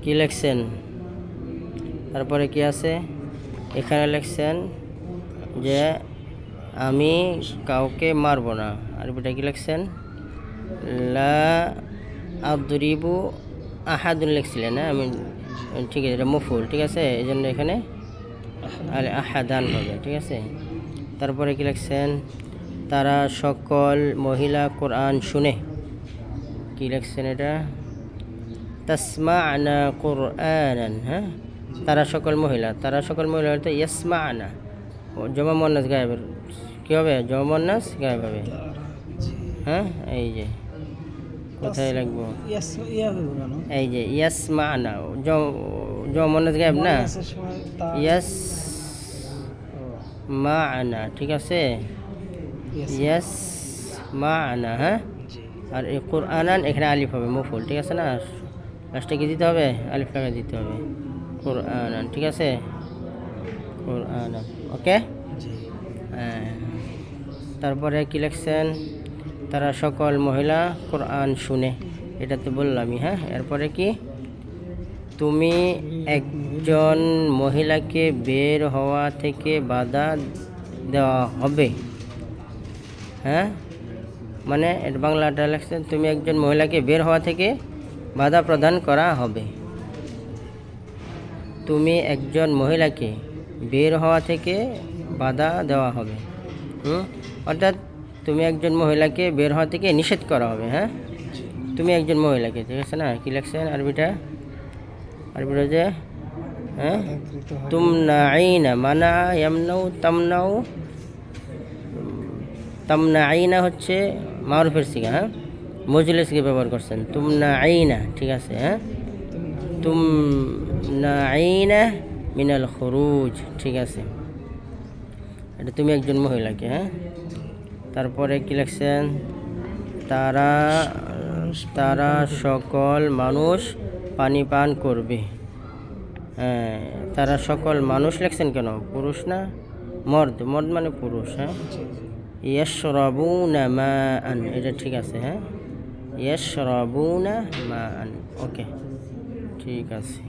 কি লিখছেন? তারপরে কি আছে এখানে লিখছেন যে আমি কাউকে মারবো না। আর এটা কি লিখছেন? লা আদরিবু আহাদুন লিখছিলেন না? আমি ঠিক আছে, এটা মফুল, ঠিক আছে, এই জন্য এখানে আহাদান হবে, ঠিক আছে। তারপরে কি লিখছেন? তারা সকল মহিলা কোরআন শুনে। কি লিখছেন এটা? তাসমা'না কুরআনান। হ্যাঁ, তারা সকল মহিলা অর্থাৎ ইয়াসমা'না জমা মুয়ান্নাস গায়েবের কি হবে? জমা মুয়ান্নাস গায়েব হবে। হ্যাঁ, এই যে কোথায় লিখবো? এই যে ইয়াসমা'না জমা মুয়ান্নাস গায়েব না, ইয়াসমা'না, ঠিক আছে, ইয়াসমা'না। হ্যাঁ, আর এই কুরআনান এখানে আলিফ হবে, মফুল, ঠিক আছে না? লাস্টে কি দিতে হবে? আলিফ লাগা দিতে হবে। কুরআনান, ঠিক আছে, কুরআনান, ওকে। হ্যাঁ, তারপরে কি লিখছেন? তারা সকল মহিলা কোরআন শুনে, এটা তো বললামই। হ্যাঁ, এরপরে কি? তুমি একজন মহিলাকে বের হওয়া থেকে বাধা দেওয়া হবে। হ্যাঁ, মানে এটা বাংলাটা লিখছেন, তুমি একজন মহিলাকে বের হওয়া থেকে বাধা প্রদান করা হবে। তুমি একজন মহিলাকে বের হওয়া থেকে বাধা দেওয়া হবে। অর্থাৎ তুমি একজন মহিলাকে বের হওয়া থেকে নিষেধ করা হবে। হ্যাঁ, তুমি একজন মহিলাকে, ঠিক আছে না? কি লিখছেন আরবিটা যে হ্যাঁ, তুমনাইনা, মানা ইয়ামনাউ তামনাউ, তামনাইনা হচ্ছে মারুফের সিগা। হ্যাঁ, মজলিস কে ব্যবহার করছেন, তুমনাইনা, ঠিক আছে। হ্যাঁ, তুমনাইনা মিনাল খুরুজ, ঠিক আছে, এটা তুমি একজন মহিলাকে। হ্যাঁ, তারপরে কি লিখছেন? তারা সকল মানুষ পানি পান করবে। হ্যাঁ, তারা সকল মানুষ লিখছেন কেন? পুরুষ না মর্দ? মর্দ মানে পুরুষ। হ্যাঁ, ইয়াশরাবুনা মাআন, এটা ঠিক আছে। হ্যাঁ, ইয়াশরাবুনা মাআন, ওকে, ঠিক আছে।